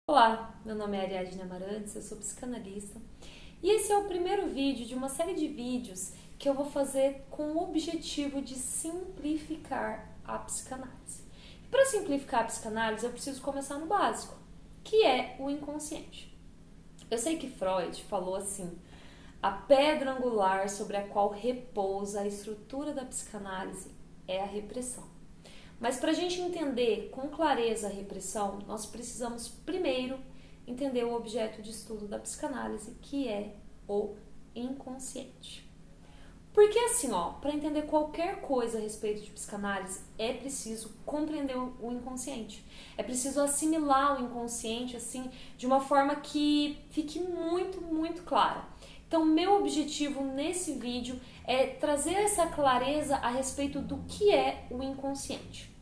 Olá, meu nome é Ariadne Amarantes, eu sou psicanalista e esse é o primeiro vídeo de uma série de vídeos que eu vou fazer com o objetivo de simplificar a psicanálise. Para simplificar a psicanálise, eu preciso começar no básico, que é o inconsciente. Eu sei que Freud falou assim: a pedra angular sobre a qual repousa a estrutura da psicanálise é a repressão. Mas para a gente entender com clareza a repressão, nós precisamos primeiro entender o objeto de estudo da psicanálise, que é o inconsciente. Porque assim, para entender qualquer coisa a respeito de psicanálise, é preciso compreender o inconsciente. É preciso assimilar o inconsciente assim de uma forma que fique muito clara. Então, meu objetivo nesse vídeo é trazer essa clareza a respeito do que é o inconsciente.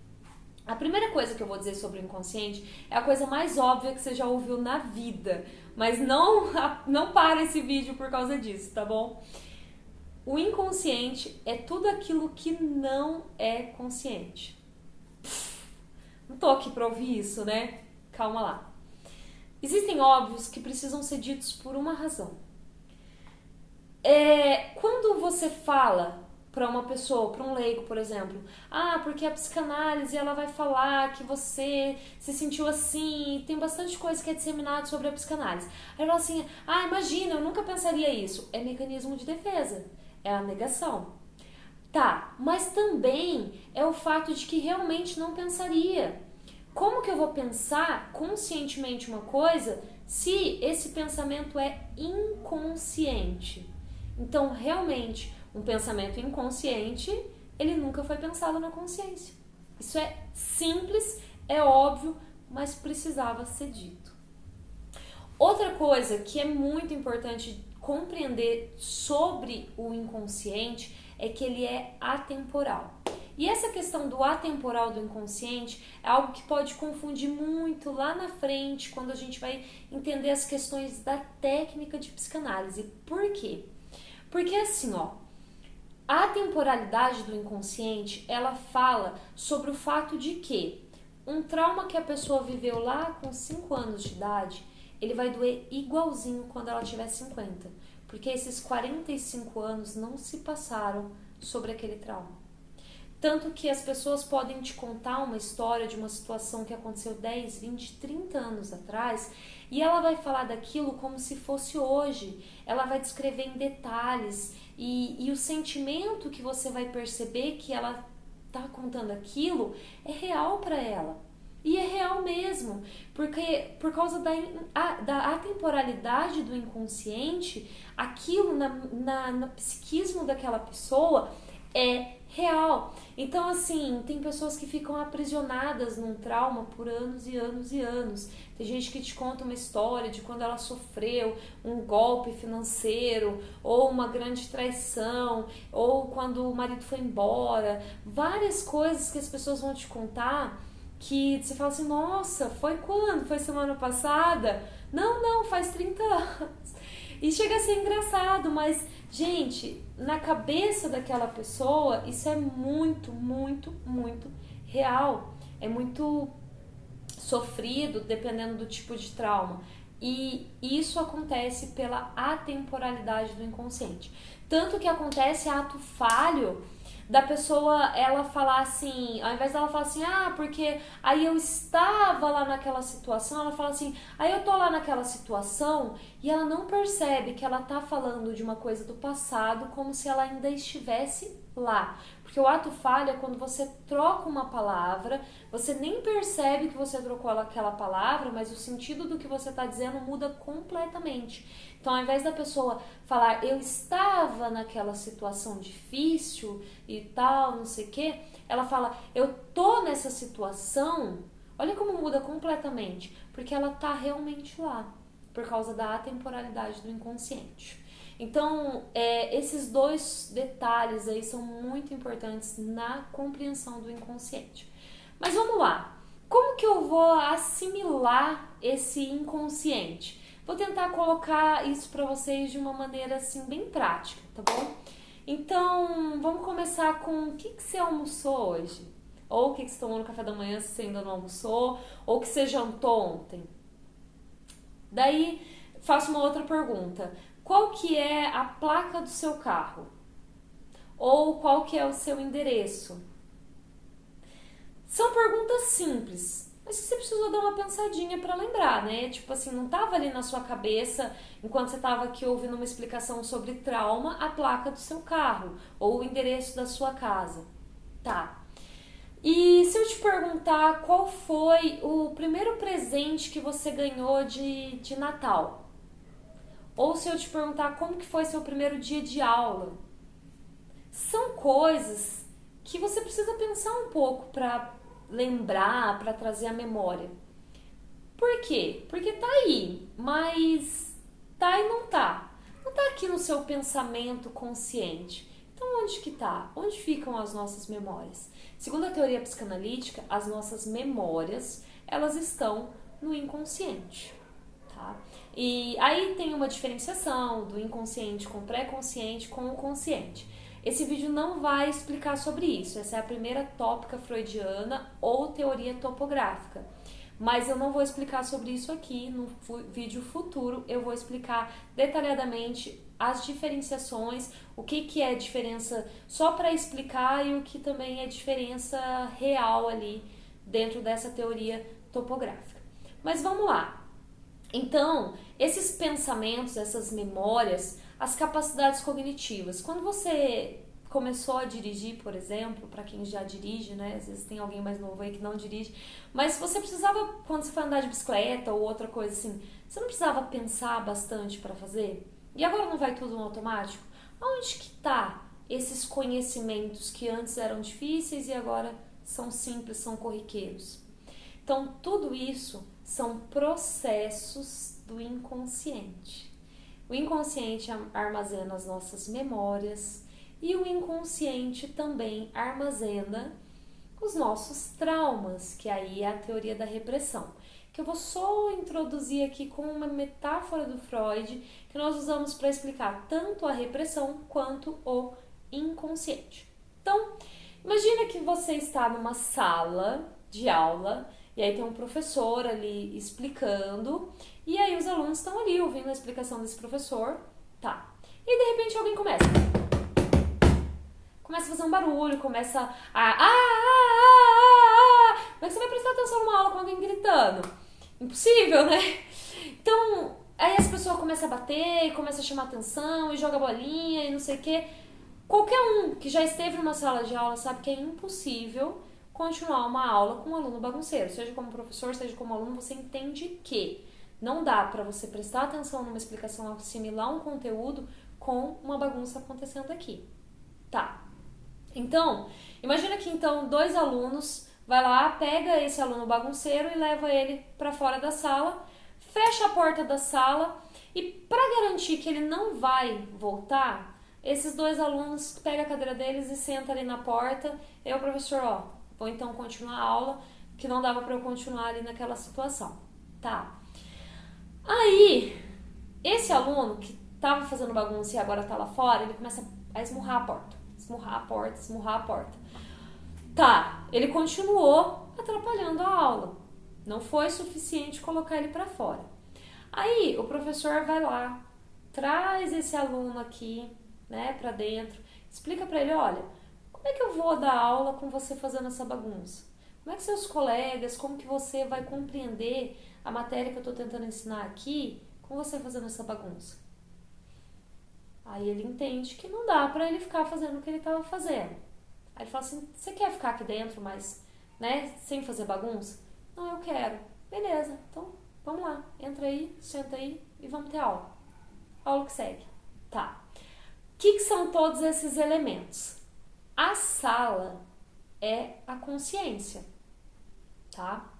A primeira coisa que eu vou dizer sobre o inconsciente é a coisa mais óbvia que você já ouviu na vida, mas não para esse vídeo por causa disso, tá bom? O inconsciente é tudo aquilo que não é consciente. Não tô aqui pra ouvir isso, né? Calma lá. Existem óbvios que precisam ser ditos por uma razão. Quando você fala para uma pessoa, para um leigo, por exemplo, porque a psicanálise ela vai falar que você se sentiu assim, tem bastante coisa que é disseminada sobre a psicanálise. Aí fala assim, imagina, eu nunca pensaria isso. É mecanismo de defesa, é a negação. Tá, mas também é o fato de que realmente não pensaria. Como que eu vou pensar conscientemente uma coisa se esse pensamento é inconsciente? Então, realmente, um pensamento inconsciente, ele nunca foi pensado na consciência. Isso é simples, é óbvio, mas precisava ser dito. Outra coisa que é muito importante compreender sobre o inconsciente é que ele é atemporal. E essa questão do atemporal do inconsciente é algo que pode confundir muito lá na frente, quando a gente vai entender as questões da técnica de psicanálise. Por quê? Porque assim, a temporalidade do inconsciente, ela fala sobre o fato de que um trauma que a pessoa viveu lá com 5 anos de idade, ele vai doer igualzinho quando ela tiver 50, porque esses 45 anos não se passaram sobre aquele trauma. Tanto que as pessoas podem te contar uma história de uma situação que aconteceu 10, 20, 30 anos atrás e ela vai falar daquilo como se fosse hoje. Ela vai descrever em detalhes e o sentimento que você vai perceber que ela está contando aquilo é real para ela. E é real mesmo, porque por causa da atemporalidade do inconsciente, aquilo no psiquismo daquela pessoa é real. Então, assim, tem pessoas que ficam aprisionadas num trauma por anos e anos e anos. Tem gente que te conta uma história de quando ela sofreu um golpe financeiro, ou uma grande traição, ou quando o marido foi embora. Várias coisas que as pessoas vão te contar que você fala assim, nossa, foi quando? Foi semana passada? Não, faz 30 anos. E chega a ser engraçado, mas, gente, na cabeça daquela pessoa, isso é muito real. É muito sofrido, dependendo do tipo de trauma. E isso acontece pela atemporalidade do inconsciente. Tanto que acontece ato falho da pessoa ela falar assim, ao invés dela falar assim, porque aí eu estava lá naquela situação, ela fala assim, aí eu tô lá naquela situação, e ela não percebe que ela tá falando de uma coisa do passado como se ela ainda estivesse lá. Porque o ato falho é quando você troca uma palavra, você nem percebe que você trocou aquela palavra, mas o sentido do que você está dizendo muda completamente. Então, ao invés da pessoa falar, eu estava naquela situação difícil e tal, não sei o quê, ela fala, eu tô nessa situação. Olha como muda completamente, porque ela tá realmente lá, por causa da atemporalidade do inconsciente. Então, esses dois detalhes aí são muito importantes na compreensão do inconsciente. Mas vamos lá, como que eu vou assimilar esse inconsciente? Vou tentar colocar isso para vocês de uma maneira assim bem prática, tá bom? Então, vamos começar com o que você almoçou hoje? Ou o que você tomou no café da manhã se você ainda não almoçou? Ou o que você jantou ontem? Daí, faço uma outra pergunta. Qual que é a placa do seu carro? Ou qual que é o seu endereço? São perguntas simples, mas que você precisou dar uma pensadinha para lembrar, né? Tipo assim, não tava ali na sua cabeça, enquanto você tava aqui ouvindo uma explicação sobre trauma, a placa do seu carro ou o endereço da sua casa. Tá. E se eu te perguntar qual foi o primeiro presente que você ganhou de Natal? Ou se eu te perguntar como que foi seu primeiro dia de aula? São coisas que você precisa pensar um pouco para lembrar, para trazer a memória. Por quê? Porque tá aí, mas tá e não tá. Não tá aqui no seu pensamento consciente. Então onde que tá? Onde ficam as nossas memórias? Segundo a teoria psicanalítica, as nossas memórias, elas estão no inconsciente, tá? E aí tem uma diferenciação do inconsciente com o pré-consciente com o consciente. Esse vídeo não vai explicar sobre isso, essa é a primeira tópica freudiana ou teoria topográfica. Mas eu não vou explicar sobre isso aqui, no vídeo futuro eu vou explicar detalhadamente as diferenciações, o que é diferença só para explicar e o que também é diferença real ali dentro dessa teoria topográfica. Mas vamos lá. Então, esses pensamentos, essas memórias, as capacidades cognitivas. Quando você começou a dirigir, por exemplo, para quem já dirige, né? Às vezes tem alguém mais novo aí que não dirige, mas você precisava, quando você foi andar de bicicleta ou outra coisa assim, você não precisava pensar bastante para fazer? E agora não vai tudo no automático? Onde que tá esses conhecimentos que antes eram difíceis e agora são simples, são corriqueiros? Então, tudo isso são processos do inconsciente. O inconsciente armazena as nossas memórias e o inconsciente também armazena os nossos traumas, que aí é a teoria da repressão, que eu vou só introduzir aqui com uma metáfora do Freud que nós usamos para explicar tanto a repressão quanto o inconsciente. Então, imagina que você está numa sala de aula e aí tem um professor ali explicando e aí os alunos estão ali ouvindo a explicação desse professor, tá? E de repente alguém começa a fazer um barulho, começa como é que você vai prestar atenção numa aula com alguém gritando? Impossível, né? Então, aí as pessoas começam a bater, começam a chamar atenção e joga bolinha e não sei o quê. Qualquer um que já esteve numa sala de aula sabe que é impossível continuar uma aula com um aluno bagunceiro. Seja como professor, seja como aluno, você entende que não dá para você prestar atenção numa explicação, assimilar um conteúdo com uma bagunça acontecendo aqui. Tá. Então, imagina que então dois alunos vai lá, pega esse aluno bagunceiro e leva ele para fora da sala, fecha a porta da sala e para garantir que ele não vai voltar, esses dois alunos pegam a cadeira deles e sentam ali na porta. E o professor, vou então continuar a aula, que não dava para eu continuar ali naquela situação. Tá. Aí, esse aluno que tava fazendo bagunça e agora tá lá fora, ele começa a esmurrar a porta. Esmurrar a porta. Tá, ele continuou atrapalhando a aula. Não foi suficiente colocar ele pra fora. Aí, o professor vai lá, traz esse aluno aqui, né, pra dentro, explica pra ele, olha, como é que eu vou dar aula com você fazendo essa bagunça? Como é que seus colegas, como que você vai compreender a matéria que eu tô tentando ensinar aqui com você fazendo essa bagunça? Aí ele entende que não dá pra ele ficar fazendo o que ele tava fazendo. Aí ele fala assim, você quer ficar aqui dentro, mas, né, sem fazer bagunça? Não, eu quero. Beleza, então vamos lá, entra aí, senta aí e vamos ter aula. Aula que segue. Tá. O que são todos esses elementos? A sala é a consciência, tá?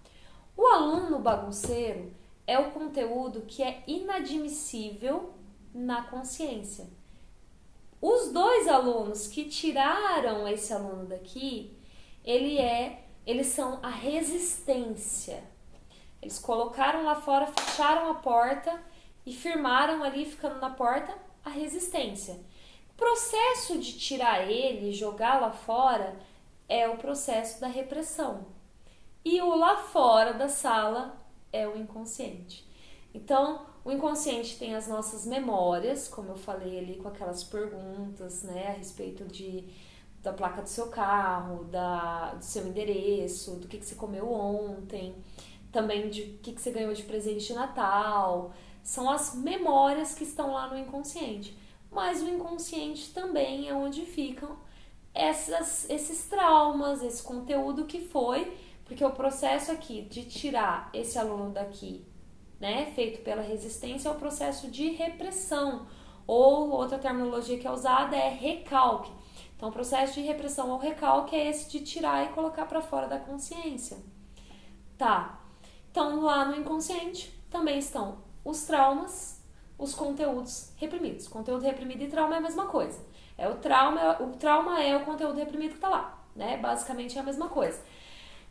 O aluno bagunceiro é o conteúdo que é inadmissível na consciência. Os dois alunos que tiraram esse aluno daqui, eles são a resistência. Eles colocaram lá fora, fecharam a porta e firmaram ali, ficando na porta, a resistência. O processo de tirar ele e jogar lá fora é o processo da repressão. E o lá fora da sala é o inconsciente. Então, o inconsciente tem as nossas memórias, como eu falei ali com aquelas perguntas, né, a respeito da placa do seu carro, do seu endereço, do que você comeu ontem, também de o que você ganhou de presente de Natal. São as memórias que estão lá no inconsciente. Mas o inconsciente também é onde ficam esses traumas, esse conteúdo que foi, porque o processo aqui de tirar esse aluno daqui, né, feito pela resistência, é o processo de repressão, ou outra terminologia que é usada é recalque. Então, o processo de repressão ou recalque é esse de tirar e colocar para fora da consciência. Tá. Então, lá no inconsciente também estão os traumas, os conteúdos reprimidos. Conteúdo reprimido e trauma é a mesma coisa. O trauma é o conteúdo reprimido que tá lá, né? Basicamente é a mesma coisa.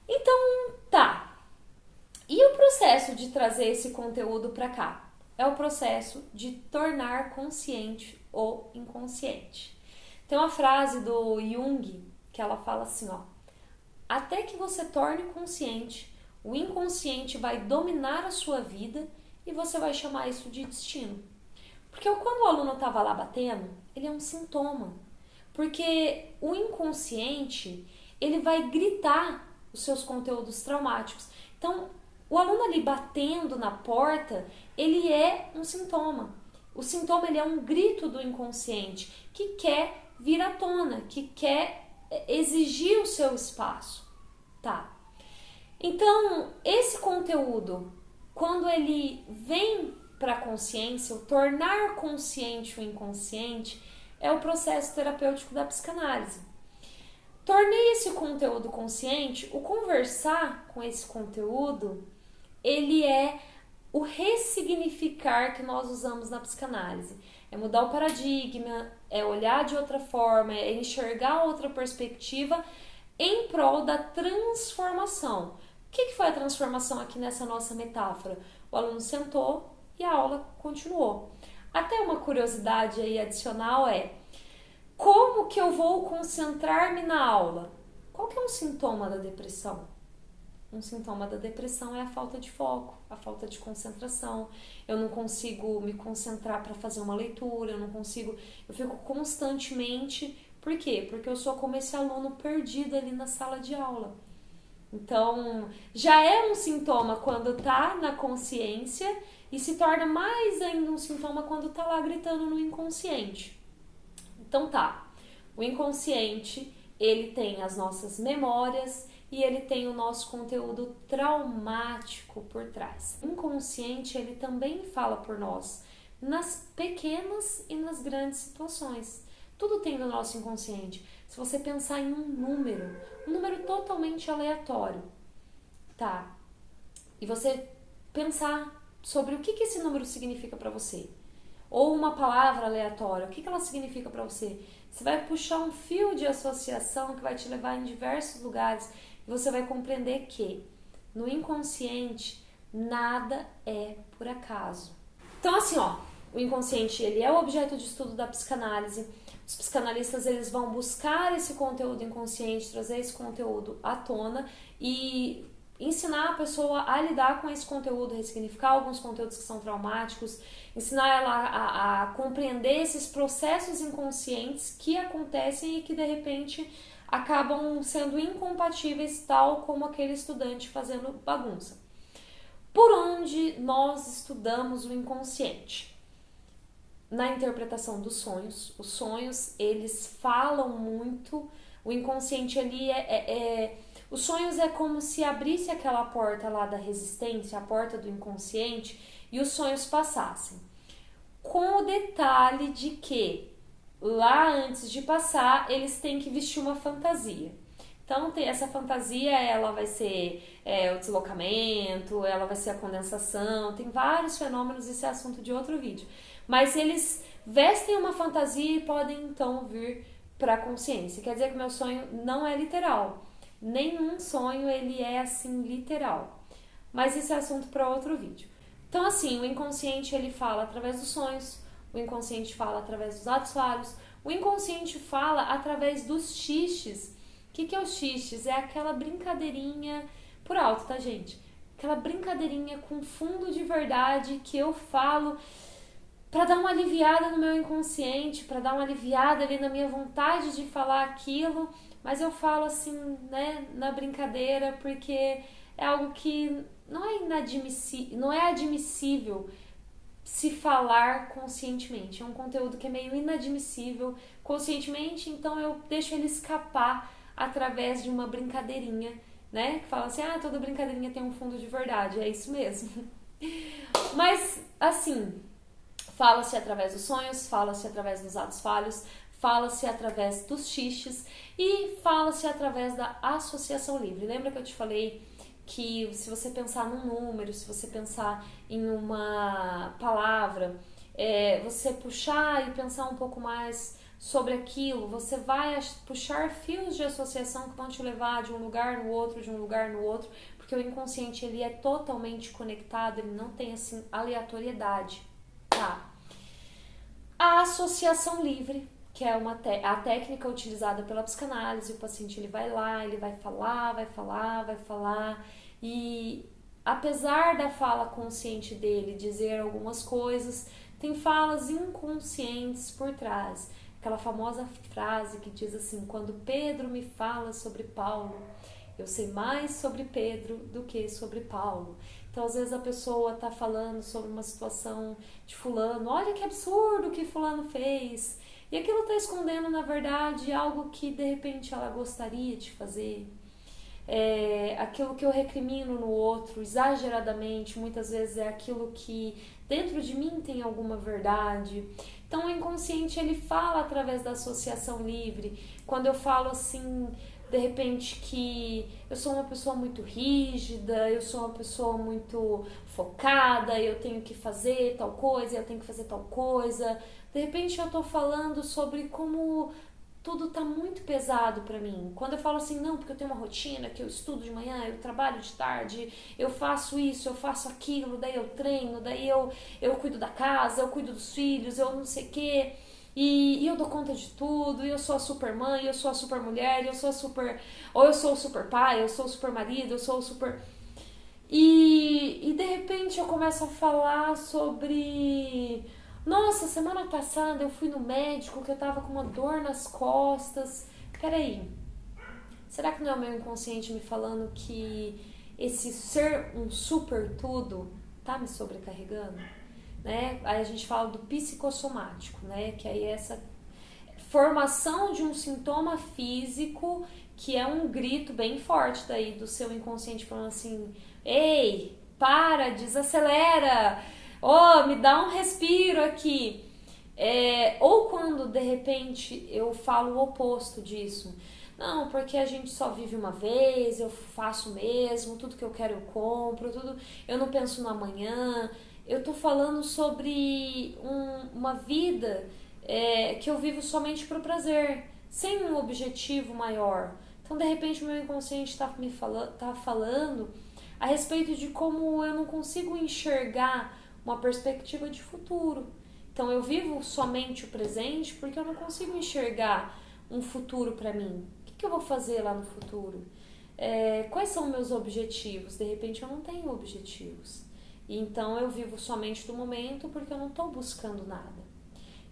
Então, tá. E o processo de trazer esse conteúdo para cá? É o processo de tornar consciente o inconsciente. Tem uma frase do Jung que ela fala assim, ó: até que você torne consciente, o inconsciente vai dominar a sua vida e você vai chamar isso de destino. Porque quando o aluno estava lá batendo, ele é um sintoma. Porque o inconsciente, ele vai gritar os seus conteúdos traumáticos. Então, o aluno ali batendo na porta, ele é um sintoma. O sintoma, ele é um grito do inconsciente que quer vir à tona, que quer exigir o seu espaço. Tá. Então, esse conteúdo, quando ele vem para a consciência, o tornar consciente o inconsciente, é o processo terapêutico da psicanálise. Tornei esse conteúdo consciente, o conversar com esse conteúdo, ele é o ressignificar que nós usamos na psicanálise. É mudar o paradigma, é olhar de outra forma, é enxergar outra perspectiva em prol da transformação. O que foi a transformação aqui nessa nossa metáfora? O aluno sentou e a aula continuou. Até uma curiosidade aí adicional é: como que eu vou concentrar-me na aula? Qual que é um sintoma da depressão? Um sintoma da depressão é a falta de foco, a falta de concentração. Eu não consigo me concentrar para fazer uma leitura, eu fico constantemente. Por quê? Porque eu sou como esse aluno perdido ali na sala de aula. Então, já é um sintoma quando tá na consciência e se torna mais ainda um sintoma quando tá lá gritando no inconsciente. Então tá, o inconsciente, ele tem as nossas memórias e ele tem o nosso conteúdo traumático por trás. O inconsciente, ele também fala por nós nas pequenas e nas grandes situações. Tudo tem no nosso inconsciente. Se você pensar em um número totalmente aleatório, tá? E você pensar sobre o que esse número significa para você, ou uma palavra aleatória, o que ela significa para você, você vai puxar um fio de associação que vai te levar em diversos lugares e você vai compreender que no inconsciente nada é por acaso. Então assim, ó, o inconsciente, ele é o objeto de estudo da psicanálise. Os psicanalistas, eles vão buscar esse conteúdo inconsciente, trazer esse conteúdo à tona e ensinar a pessoa a lidar com esse conteúdo, ressignificar alguns conteúdos que são traumáticos, ensinar ela a compreender esses processos inconscientes que acontecem e que de repente acabam sendo incompatíveis, tal como aquele estudante fazendo bagunça. Por onde nós estudamos o inconsciente? Na interpretação dos sonhos. Os sonhos, eles falam muito. O inconsciente ali os sonhos é como se abrisse aquela porta lá da resistência, a porta do inconsciente, e os sonhos passassem. Com o detalhe de que lá antes de passar, eles têm que vestir uma fantasia. Então, essa fantasia, ela vai ser o deslocamento, ela vai ser a condensação, tem vários fenômenos, esse é assunto de outro vídeo. Mas eles vestem uma fantasia e podem então vir para a consciência. Quer dizer que meu sonho não é literal. Nenhum sonho ele é assim literal. Mas isso é assunto para outro vídeo. Então assim, o inconsciente ele fala através dos sonhos, o inconsciente fala através dos atos falhos, o inconsciente fala através dos xixes. O que é os xixes? É aquela brincadeirinha por alto, tá, gente? aquela brincadeirinha com fundo de verdade que eu falo para dar uma aliviada no meu inconsciente, para dar uma aliviada ali na minha vontade de falar aquilo, mas eu falo assim, né, na brincadeira, porque é algo que não é admissível se falar conscientemente. É um conteúdo que é meio inadmissível conscientemente, então eu deixo ele escapar através de uma brincadeirinha, né? Que fala assim, toda brincadeirinha tem um fundo de verdade, é isso mesmo. Mas, assim, fala-se através dos sonhos, fala-se através dos atos falhos, fala-se através dos xixes e fala-se através da associação livre. Lembra que eu te falei que se você pensar num número, se você pensar em uma palavra, você puxar e pensar um pouco mais sobre aquilo, você vai puxar fios de associação que vão te levar de um lugar no outro, de um lugar no outro, porque o inconsciente ele é totalmente conectado, ele não tem assim aleatoriedade, tá? A associação livre, que é a técnica utilizada pela psicanálise, o paciente ele vai lá, ele vai falar, e apesar da fala consciente dele dizer algumas coisas, tem falas inconscientes por trás. Aquela famosa frase que diz assim, quando Pedro me fala sobre Paulo, eu sei mais sobre Pedro do que sobre Paulo. Então, às vezes a pessoa tá falando sobre uma situação de fulano, olha que absurdo que fulano fez. E aquilo tá escondendo, na verdade, algo que de repente ela gostaria de fazer. Aquilo que eu recrimino no outro exageradamente, muitas vezes é aquilo que dentro de mim tem alguma verdade. Então o inconsciente ele fala através da associação livre. Quando eu falo assim, de repente que eu sou uma pessoa muito rígida, eu sou uma pessoa muito focada, eu tenho que fazer tal coisa, eu tenho que fazer tal coisa. De repente eu tô falando sobre como tudo tá muito pesado pra mim. Quando eu falo assim, não, porque eu tenho uma rotina, que eu estudo de manhã, eu trabalho de tarde, eu faço isso, eu faço aquilo, daí eu treino, daí eu cuido da casa, eu cuido dos filhos, eu não sei o quê, e eu dou conta de tudo, e eu sou a super mãe, eu sou a super mulher, eu sou a super... Ou eu sou o super pai, eu sou o super marido, eu sou o super... E de repente eu começo a falar sobre... Nossa, semana passada eu fui no médico que eu tava com uma dor nas costas. Peraí, será que não é o meu inconsciente me falando que esse ser um super tudo tá me sobrecarregando? Né? Aí a gente fala do psicossomático, né? Que aí é essa formação de um sintoma físico que é um grito bem forte daí do seu inconsciente falando assim, ei, para, desacelera, me dá um respiro aqui. Ou quando de repente eu falo o oposto disso, não, porque a gente só vive uma vez, eu faço mesmo, tudo que eu quero eu compro, tudo, eu não penso no amanhã. Eu tô falando sobre uma vida que eu vivo somente pro prazer, sem um objetivo maior. Então de repente o meu inconsciente tá falando a respeito de como eu não consigo enxergar uma perspectiva de futuro. Então eu vivo somente o presente porque eu não consigo enxergar um futuro para mim. O que eu vou fazer lá no futuro? Quais são meus objetivos? De repente eu não tenho objetivos. Então eu vivo somente do momento porque eu não estou buscando nada.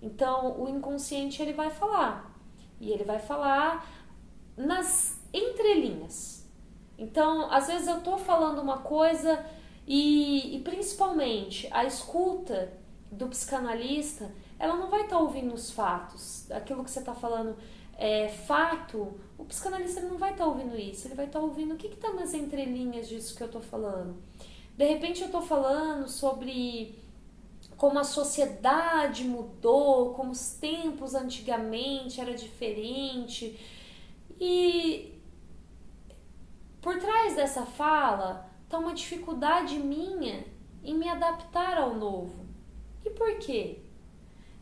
Então o inconsciente ele vai falar. E ele vai falar nas entrelinhas. Então às vezes eu estou falando uma coisa... E principalmente a escuta do psicanalista, ela não vai estar ouvindo os fatos. Aquilo que você está falando é fato, o psicanalista não vai estar ouvindo isso. Ele vai estar ouvindo o que está nas entrelinhas disso que eu estou falando. De repente eu estou falando sobre como a sociedade mudou, como os tempos antigamente era diferente. E por trás dessa fala... Então, uma dificuldade minha em me adaptar ao novo. E por quê?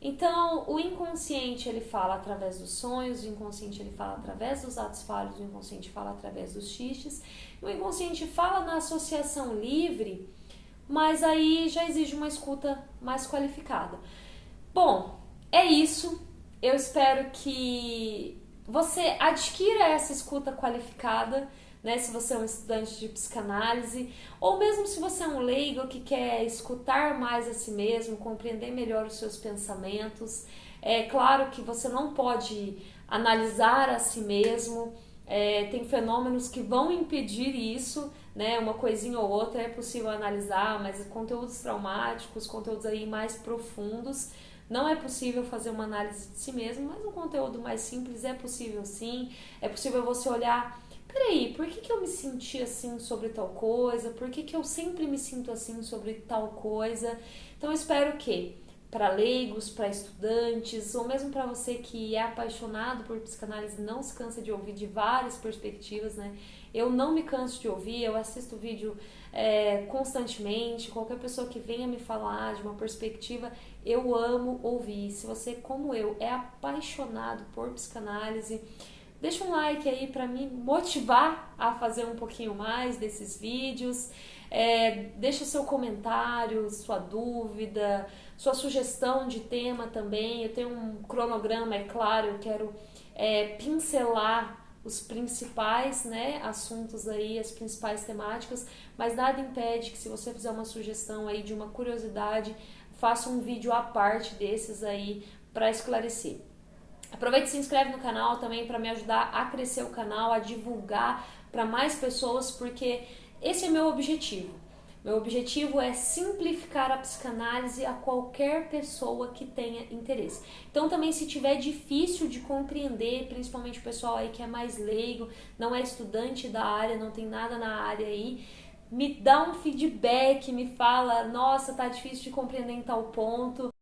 Então, o inconsciente ele fala através dos sonhos, o inconsciente ele fala através dos atos falhos, o inconsciente fala através dos xixes, o inconsciente fala na associação livre, mas aí já exige uma escuta mais qualificada. Bom, é isso. Eu espero que você adquira essa escuta qualificada, né? Se você é um estudante de psicanálise, ou mesmo se você é um leigo que quer escutar mais a si mesmo, compreender melhor os seus pensamentos. É claro que você não pode analisar a si mesmo, tem fenômenos que vão impedir isso, né? Uma coisinha ou outra é possível analisar, mas conteúdos traumáticos, conteúdos aí mais profundos, não é possível fazer uma análise de si mesmo, mas um conteúdo mais simples é possível sim. É possível você olhar, peraí, por que eu me senti assim sobre tal coisa? Por que eu sempre me sinto assim sobre tal coisa? Então eu espero que para leigos, para estudantes, ou mesmo para você que é apaixonado por psicanálise, não se cansa de ouvir de várias perspectivas, né? Eu não me canso de ouvir, eu assisto vídeo constantemente, qualquer pessoa que venha me falar de uma perspectiva, eu amo ouvir. Se você, como eu, é apaixonado por psicanálise, deixa um like aí para me motivar a fazer um pouquinho mais desses vídeos. Deixa seu comentário, sua dúvida, sua sugestão de tema também. Eu tenho um cronograma, é claro, eu quero pincelar os principais, né, assuntos aí, as principais temáticas, mas nada impede que, se você fizer uma sugestão aí de uma curiosidade, faça um vídeo à parte desses aí para esclarecer. Aproveita e se inscreve no canal também para me ajudar a crescer o canal, a divulgar para mais pessoas, porque esse é meu objetivo. Meu objetivo é simplificar a psicanálise a qualquer pessoa que tenha interesse. Então também, se tiver difícil de compreender, principalmente o pessoal aí que é mais leigo, não é estudante da área, não tem nada na área aí, me dá um feedback, me fala, nossa, tá difícil de compreender em tal ponto.